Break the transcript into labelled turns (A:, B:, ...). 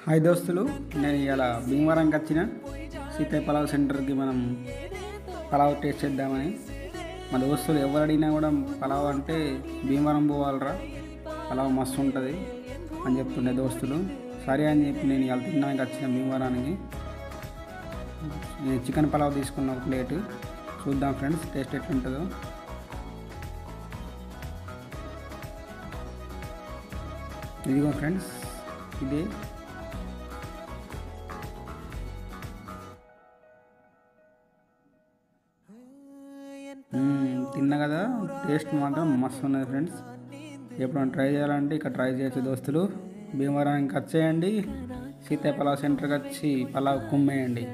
A: Hi దోస్తులు, నేను ఇలా భీమవరంకి వచ్చిన సీతయ్య పలావ్ సెంటర్కి మనం పలావ్ టేస్ట్ చేద్దామని. మా దోస్తులు ఎవరు అడిగినా కూడా పలావ్ అంటే భీమవరం పోవాలరా, పలావ్ మస్తు ఉంటుంది అని చెప్తుండే దోస్తులు. సరే అని చెప్పి నేను ఇలా తినడానికి వచ్చిన భీమవరానికి. నేను చికెన్ పలావ్ తీసుకున్న ఒక ప్లేటు. చూద్దాం ఫ్రెండ్స్ టేస్ట్ ఎట్లుంటుందో. ఇదిగో ఫ్రెండ్స్, ఇది తిన్నా కదా, టేస్ట్ మాత్రం మస్తు ఉన్నది ఫ్రెండ్స్. ఎప్పుడైనా ట్రై చేయాలంటే ఇక్కడ ట్రై చేయొచ్చు దోస్తులు. భీమవరానికి వచ్చేయండి, సీతయ్య పలావ్ సెంటర్కి వచ్చి పలావ్ కుమ్మేయండి.